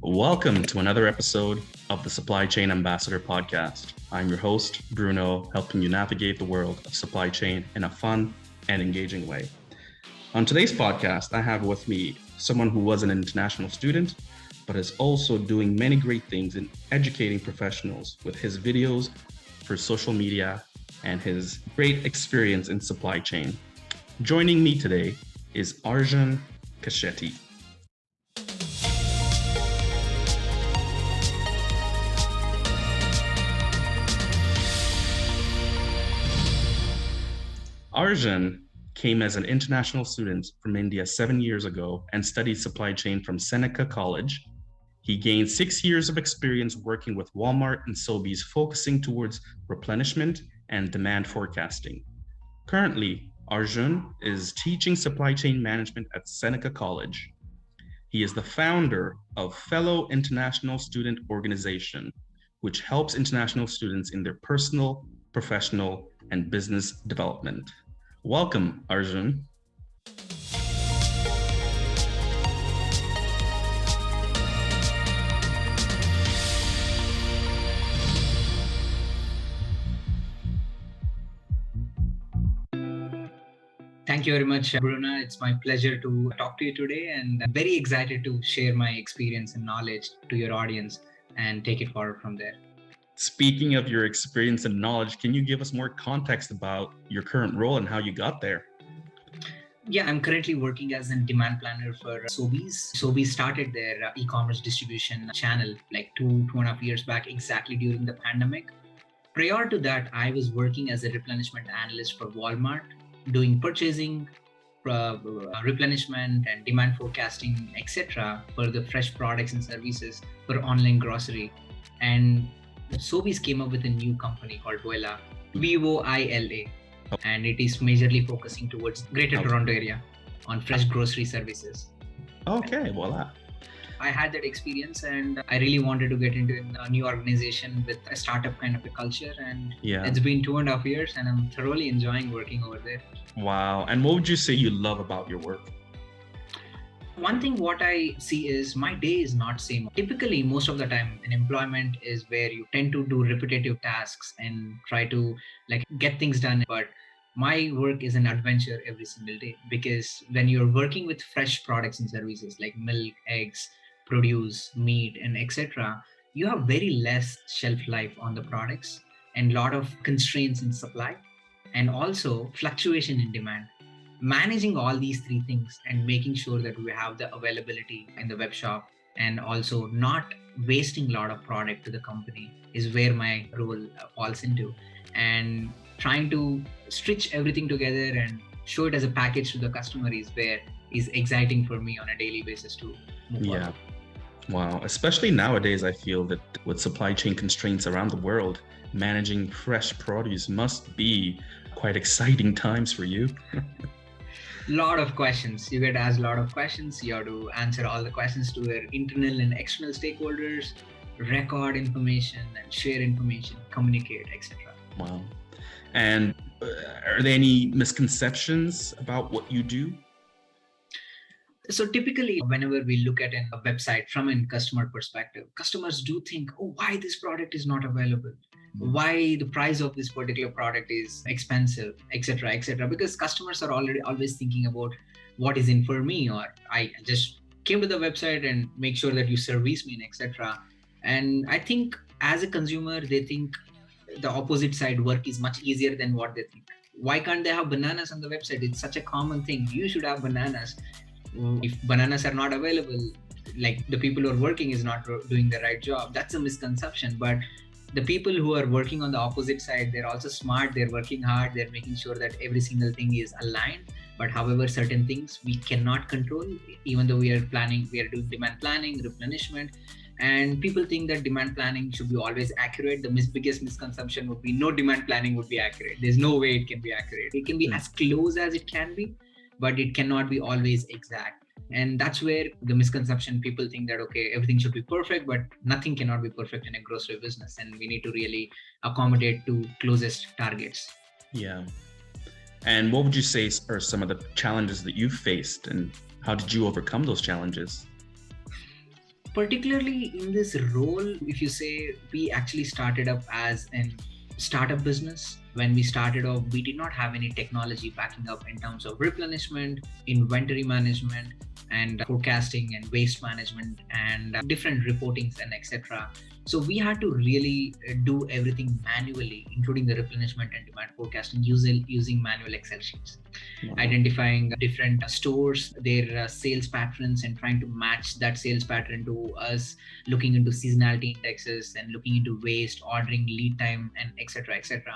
Welcome to another episode of the Supply Chain Ambassador podcast. I'm your host, Bruno, helping you navigate the world of supply chain in a fun and engaging way. On today's podcast, I have with me someone who was an international student, but is also doing many great things in educating professionals with his videos for social media and his great experience in supply chain. Joining me today is Arjun Kashetty. Arjun came as an international student from India 7 years ago and studied supply chain from Seneca College. He gained 6 years of experience working with Walmart and Sobeys, focusing towards replenishment and demand forecasting. Currently, Arjun is teaching supply chain management at Seneca College. He is the founder of Fellow International Student Organization, which helps international students in their personal, professional, and business development. Welcome, Arjun. Thank you very much, Bruna. It's my pleasure to talk to you today, and I'm very excited to share my experience and knowledge to your audience and take it forward from there. Speaking of your experience and knowledge, can you give us more context about your current role and how you got there? Yeah, I'm currently working as a demand planner for Sobeys. Sobeys started their e-commerce distribution channel like two and a half years back, exactly during the pandemic. Prior to that, I was working as a replenishment analyst for Walmart, doing purchasing, replenishment and demand forecasting, etc. for the fresh products and services for online grocery. And Sobeys came up with a new company called Voila, VOILA, and it is majorly focusing towards Greater Toronto area on fresh grocery services. Okay, voila. I had that experience and I really wanted to get into a new organization with a startup kind of a culture, and It's been 2.5 years and I'm thoroughly enjoying working over there. Wow. And what would you say you love about your work? One thing what I see is my day is not same. Typically, most of the time, an employment is where you tend to do repetitive tasks and try to get things done. But my work is an adventure every single day, because when you're working with fresh products and services like milk, eggs, produce, meat, and etc., you have very less shelf life on the products and a lot of constraints in supply and also fluctuation in demand. Managing all these three things and making sure that we have the availability in the web shop and also not wasting a lot of product to the company is where my role falls into. And trying to stitch everything together and show it as a package to the customer is exciting for me on a daily basis to move forward. Wow. Especially nowadays, I feel that with supply chain constraints around the world, managing fresh produce must be quite exciting times for you. Lot of questions. You get asked a lot of questions. You have to answer all the questions to your internal and external stakeholders, record information and share information, communicate, etc. Wow. And are there any misconceptions about what you do? So typically, whenever we look at a website from a customer perspective, customers do think, oh, why this product is not available? Why the price of this particular product is expensive, etc., etc. Because customers are always thinking about what is in for me, or I just came to the website and make sure that you service me, etc. And I think as a consumer, they think the opposite side work is much easier than what they think. Why can't they have bananas on the website? It's such a common thing. You should have bananas. If bananas are not available, like the people who are working is not doing the right job. That's a misconception. But the people who are working on the opposite side, they're also smart, they're working hard, they're making sure that every single thing is aligned. But however, certain things we cannot control, even though we are doing demand planning, replenishment. And people think that demand planning should be always accurate. The biggest misconception would be no demand planning would be accurate. There's no way it can be accurate. It can be as close as it can be, but it cannot be always exact. And that's where the misconception, people think that, okay, everything should be perfect, but nothing cannot be perfect in a grocery business. And we need to really accommodate to closest targets. Yeah. And what would you say are some of the challenges that you've faced, and how did you overcome those challenges? Particularly in this role, if you say, we actually started up as an startup business. When we started off, we did not have any technology backing up in terms of replenishment, inventory management, and forecasting and waste management and different reportings and etc. So we had to really do everything manually, including the replenishment and demand forecasting using manual Excel sheets, identifying different stores, their sales patterns, and trying to match that sales pattern to us, looking into seasonality indexes and looking into waste, ordering, lead time, and etc. etc.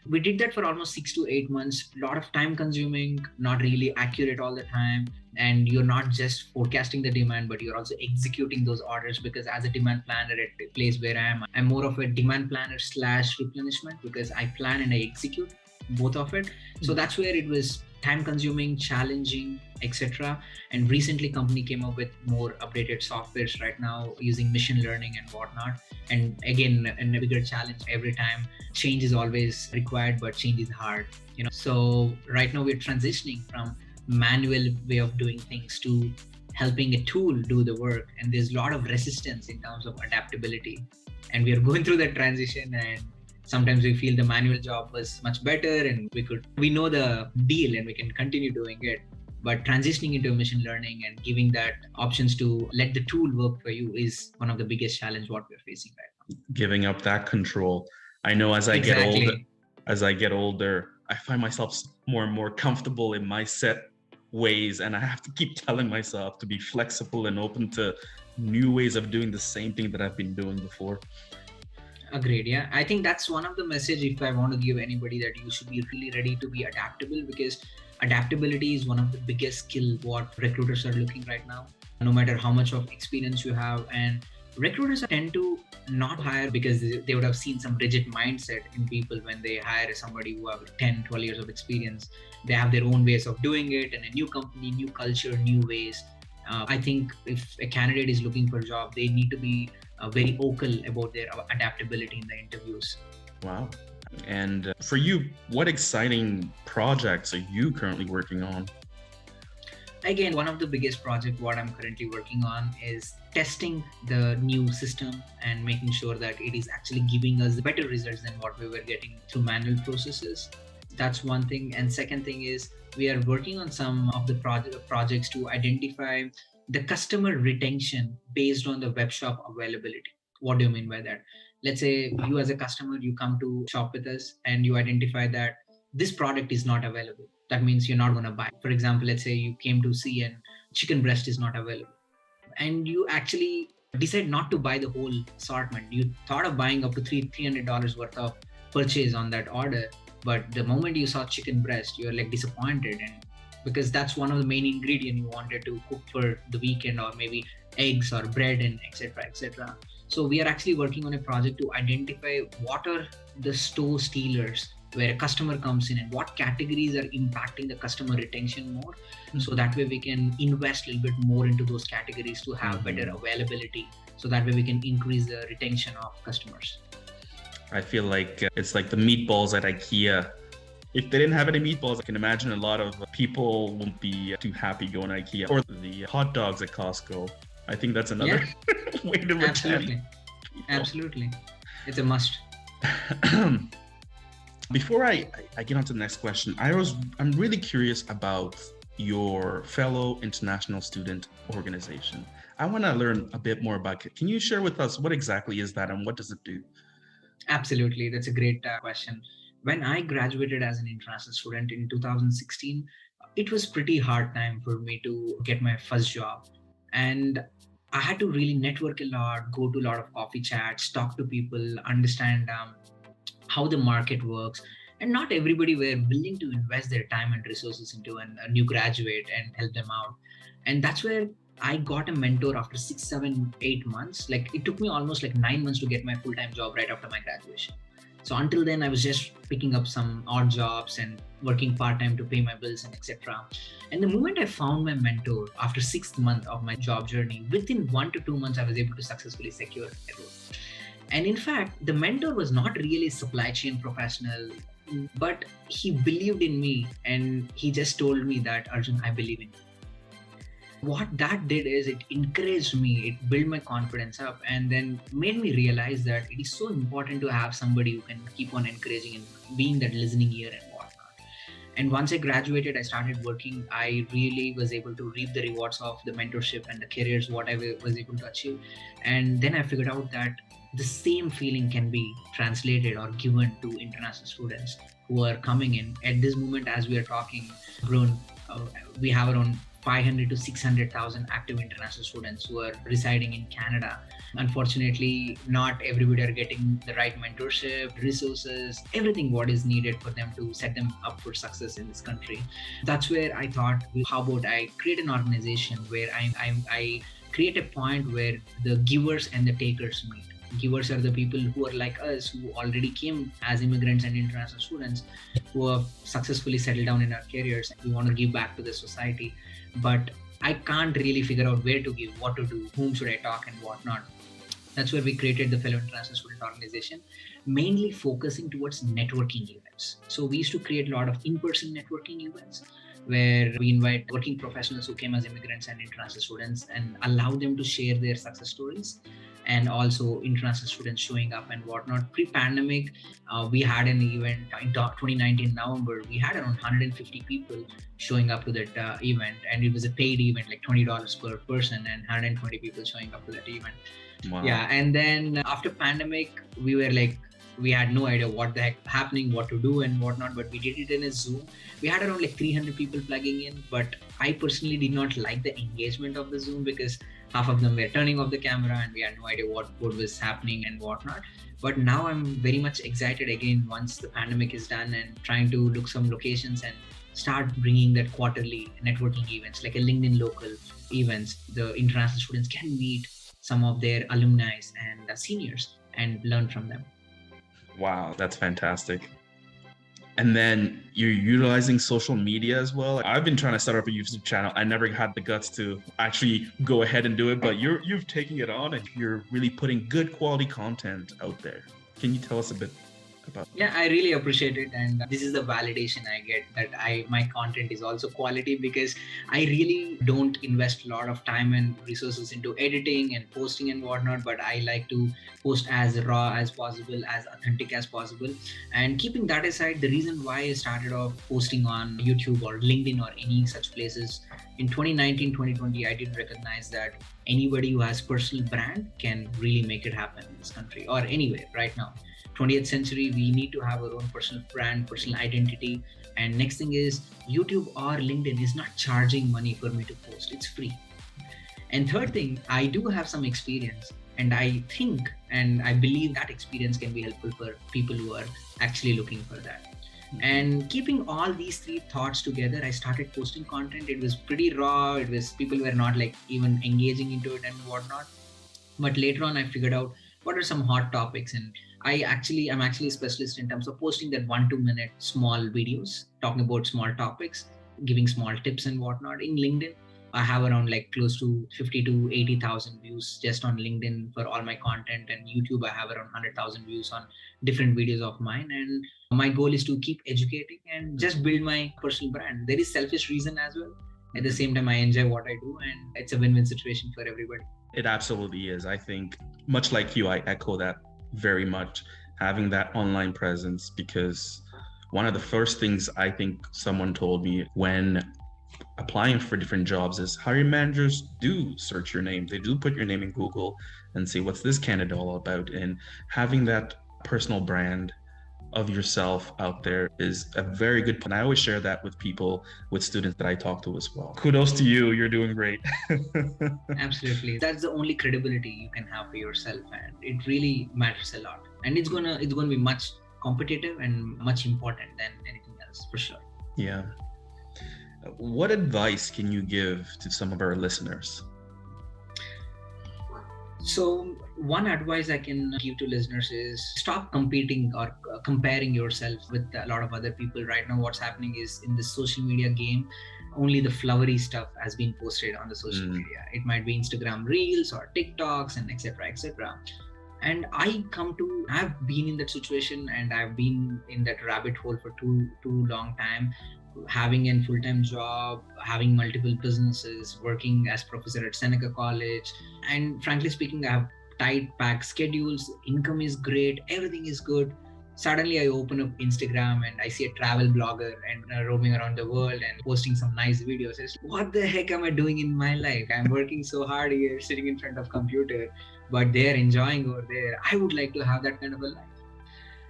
We did that for almost 6 to 8 months. A lot of time consuming, not really accurate all the time. And you're not just forecasting the demand, but you're also executing those orders, because as a demand planner at the place where I'm more of a demand planner / replenishment, because I plan and I execute both of it. So that's where it was time consuming, challenging, etc. And recently company came up with more updated softwares right now using machine learning and whatnot. And again, a bigger challenge every time. Change is always required, but change is hard. So right now we're transitioning from manual way of doing things to helping a tool do the work. And there's a lot of resistance in terms of adaptability. And we are going through that transition, and sometimes we feel the manual job was much better and we know the deal and we can continue doing it. But transitioning into machine learning and giving that options to let the tool work for you is one of the biggest challenge what we're facing right now. Giving up that control. I know as I get older, I find myself more and more comfortable in my set ways, and I have to keep telling myself to be flexible and open to new ways of doing the same thing that I've been doing before. Agreed. Yeah, I think that's one of the message if I want to give anybody, that you should be really ready to be adaptable, because adaptability is one of the biggest skill what recruiters are looking right now, no matter how much of experience you have. And recruiters tend to not hire because they would have seen some rigid mindset in people when they hire somebody who have 10-12 years of experience. They have their own ways of doing it, and a new company, new culture, new ways. I think if a candidate is looking for a job, they need to be very vocal about their adaptability in the interviews. Wow. And for you, what exciting projects are you currently working on? Again, one of the biggest projects what I'm currently working on is testing the new system and making sure that it is actually giving us better results than what we were getting through manual processes. That's one thing. And second thing is we are working on some of the projects to identify the customer retention based on the web shop availability. What do you mean by that? Let's say you as a customer, you come to shop with us and you identify that this product is not available. That means you're not going to buy. For example, let's say you came to see and chicken breast is not available, and you actually decide not to buy the whole assortment. You thought of buying up to $300 worth of purchase on that order, but the moment you saw chicken breast, you're like disappointed, and because that's one of the main ingredient you wanted to cook for the weekend, or maybe eggs or bread and etc. etc. So we are actually working on a project to identify what are the store stealers where a customer comes in and what categories are impacting the customer retention more. So that way we can invest a little bit more into those categories to have better availability. So that way we can increase the retention of customers. I feel like it's like the meatballs at IKEA. If they didn't have any meatballs, I can imagine a lot of people won't be too happy going to IKEA. Or the hot dogs at Costco. I think that's another way to retain. Absolutely. It's a must. Before I get on to the next question, I'm really curious about your fellow international student organization. I want to learn a bit more about it. Can you share with us what exactly is that and what does it do? Absolutely. That's a great question. When I graduated as an international student in 2016, it was pretty hard time for me to get my first job. And I had to really network a lot, go to a lot of coffee chats, talk to people, understand how the market works. And not everybody were willing to invest their time and resources into a new graduate and help them out. And that's where I got a mentor after 6, 7, 8 months. Like it took me almost like 9 months to get my full-time job right after my graduation. So until then, I was just picking up some odd jobs and working part-time to pay my bills and etc. And the moment I found my mentor after 6th month of my job journey, within 1 to 2 months, I was able to successfully secure a role. And in fact, the mentor was not really a supply chain professional, but he believed in me and he just told me that, Arjun, I believe in you. What that did is it encouraged me, it built my confidence up, and then made me realize that it is so important to have somebody who can keep on encouraging and being that listening ear and whatnot. And once I graduated, I started working. I really was able to reap the rewards of the mentorship and the careers, what I was able to achieve. And then I figured out that the same feeling can be translated or given to international students who are coming in. At this moment, as we are talking, we have around 500 to 600,000 active international students who are residing in Canada. Unfortunately, not everybody are getting the right mentorship, resources, everything what is needed for them to set them up for success in this country. That's where I thought, how about I create an organization where I create a point where the givers and the takers meet. Givers are the people who are like us, who already came as immigrants and international students, who have successfully settled down in our careers. We want to give back to the society, but I can't really figure out where to give, what to do, whom should I talk and whatnot. That's where we created the Fellow International Student Organization, mainly focusing towards networking events. So we used to create a lot of in-person networking events where we invite working professionals who came as immigrants and international students and allow them to share their success stories, and also international students showing up and whatnot. Pre-pandemic, we had an event in 2019 November. We had around 150 people showing up to that event, and it was a paid event, like $20 per person, and 120 people showing up to that event. Wow. Yeah, and then after pandemic, we had no idea what the heck happening, what to do and whatnot, but we did it in a Zoom. We had around like 300 people plugging in, but I personally did not like the engagement of the Zoom because half of them were turning off the camera and we had no idea what was happening and whatnot. But now I'm very much excited again once the pandemic is done and trying to look some locations and start bringing that quarterly networking events, like a LinkedIn local events. The international students can meet some of their alumni and seniors and learn from them. Wow, that's fantastic. And then you're utilizing social media as well. I've been trying to start up a YouTube channel. I never had the guts to actually go ahead and do it, but you've taken it on and you're really putting good quality content out there. Can you tell us a bit about? Yeah, I really appreciate it, and this is the validation I get that my content is also quality, because I really don't invest a lot of time and resources into editing and posting and whatnot, but I like to post as raw as possible, as authentic as possible. And keeping that aside, the reason why I started off posting on YouTube or LinkedIn or any such places in 2019, 2020, I did recognize that anybody who has personal brand can really make it happen in this country or anywhere right now. 20th century, we need to have our own personal brand, personal identity. And next thing is, YouTube or LinkedIn is not charging money for me to post. It's free. And third thing, I do have some experience, and I think and I believe that experience can be helpful for people who are actually looking for that. And keeping all these three thoughts together, I started posting content. It was pretty raw. It was, people were not like even engaging into it and whatnot. But later on, I figured out what are some hot topics, and I'm actually a specialist in terms of posting that 1-2 minute small videos talking about small topics, giving small tips and whatnot. In LinkedIn, I have around like close to 50 to 80,000 views just on LinkedIn for all my content, and YouTube I have around 100,000 views on different videos of mine. And my goal is to keep educating and just build my personal brand. There is selfish reason as well. At the same time, I enjoy what I do, and it's a win-win situation for everybody. It absolutely is. I think much like you, I echo that very much, having that online presence, because one of the first things I think someone told me when applying for different jobs is hiring managers do search your name. They do put your name in Google and say, what's this candidate all about? And having that personal brand of yourself out there is a very good point. I always share that with people, with students that I talk to as well. Kudos to you. You're doing great. Absolutely. That's the only credibility you can have for yourself, and it really matters a lot. And it's gonna be much competitive and much important than anything else, for sure. Yeah. What advice can you give to some of our listeners? So one advice I can give to listeners is stop competing or comparing yourself with a lot of other people. Right now, what's happening is, in the social media game, only the flowery stuff has been posted on the social media. It might be Instagram Reels or TikToks and etc. etc. And I've been in that situation, and I've been in that rabbit hole for too long time, having a full-time job, having multiple businesses, working as professor at Seneca College. And frankly speaking, I have tight packed schedules, income is great, everything is good. Suddenly I open up Instagram and I see a travel blogger and roaming around the world and posting some nice videos. It's, what the heck am I doing in my life? I'm working so hard here, sitting in front of computer, but they're enjoying over there. I would like to have that kind of a life.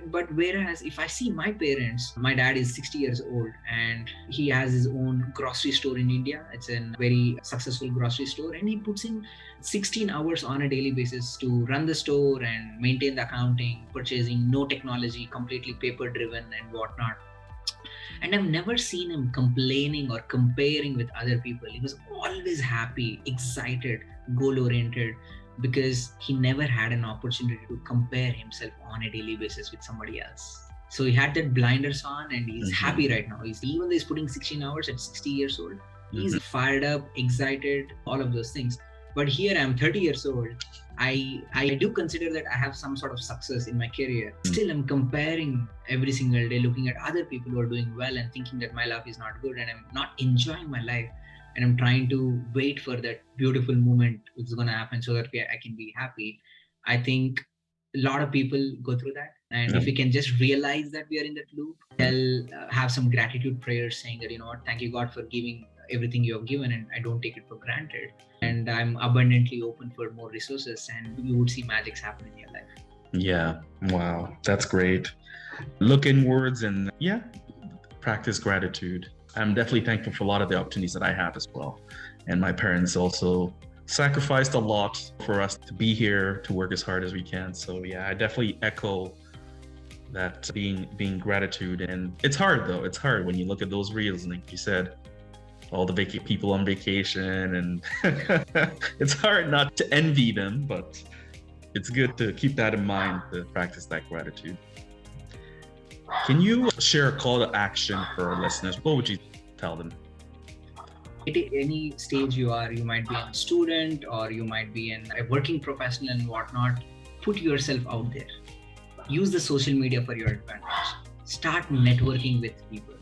But whereas if I see my parents, my dad is 60 years old and he has his own grocery store in India. It's a very successful grocery store, and he puts in 16 hours on a daily basis to run the store and maintain the accounting, purchasing, no technology, completely paper driven and whatnot. And I've never seen him complaining or comparing with other people. He was always happy, excited, goal oriented, because he never had an opportunity to compare himself on a daily basis with somebody else. So he had that blinders on, and he's happy right now. Even though he's putting 16 hours at 60 years old, he's fired up, excited, all of those things. But here I'm 30 years old. I do consider that I have some sort of success in my career. Still, I'm comparing every single day, looking at other people who are doing well and thinking that my life is not good and I'm not enjoying my life. And I'm trying to wait for that beautiful moment which is going to happen so that I can be happy. I think a lot of people go through that. And if we can just realize that we are in that loop, they'll have some gratitude prayers saying that, you know what, thank you God for giving everything you have given, and I don't take it for granted. And I'm abundantly open for more resources, and you would see magics happen in your life. Yeah. Wow. That's great. Look inwards and practice gratitude. I'm definitely thankful for a lot of the opportunities that I have as well. And my parents also sacrificed a lot for us to be here, to work as hard as we can. So yeah, I definitely echo that being gratitude. And it's hard though. It's hard when you look at those reels, and like you said, all the people on vacation, and it's hard not to envy them, but it's good to keep that in mind, to practice that gratitude. Can you share a call to action for our listeners? What would you tell them? At any stage you are, you might be a student or you might be a working professional and whatnot, put yourself out there. Use the social media for your advantage. Start networking with people.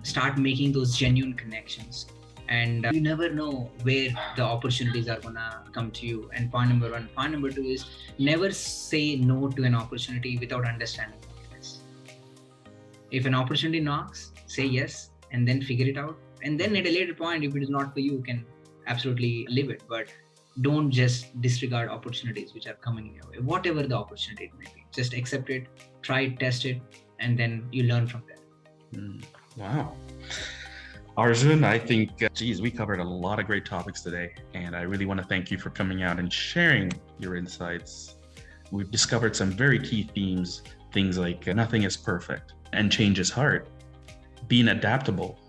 Start making those genuine connections. And you never know where the opportunities are gonna come to you. And point number one. Point number two is never say no to an opportunity without understanding what it is. If an opportunity knocks, say yes, and then figure it out. And then at a later point, if it is not for you, you can absolutely leave it. But don't just disregard opportunities which are coming your way, whatever the opportunity may be. Just accept it, try it, test it, and then you learn from that. Wow. Arjun, I think, we covered a lot of great topics today, and I really want to thank you for coming out and sharing your insights. We've discovered some very key themes, things like nothing is perfect and change is hard, being adaptable,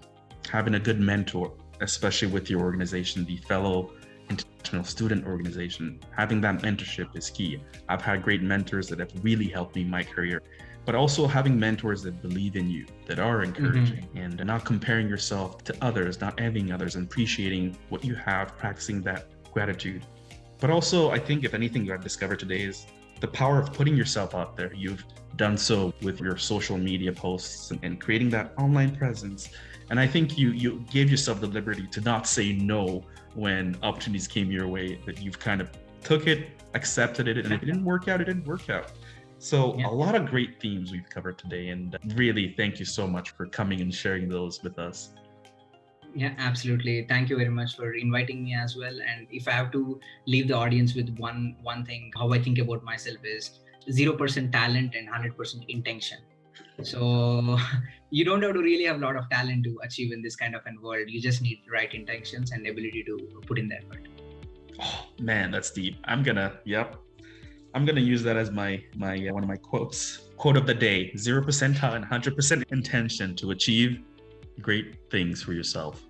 having a good mentor, especially with your organization, the fellow international student organization. Having that mentorship is key. I've had great mentors that have really helped me in my career, but also having mentors that believe in you, that are encouraging, and not comparing yourself to others, not envying others, and appreciating what you have, practicing that gratitude. But also, I think if anything I've discovered today is the power of putting yourself out there. You've done so with your social media posts and creating that online presence. And I think you gave yourself the liberty to not say no when opportunities came your way, that you've kind of took it, accepted it, and if it didn't work out, it didn't work out. So a lot of great themes we've covered today, and really thank you so much for coming and sharing those with us. Yeah, absolutely. Thank you very much for inviting me as well. And if I have to leave the audience with one thing, how I think about myself is 0% talent and 100% intention. So you don't have to really have a lot of talent to achieve in this kind of a world. You just need the right intentions and ability to put in the effort. Oh man, that's deep. I'm gonna use that as my one of my quote of the day: 0% talent, 100% intention to achieve great things for yourself.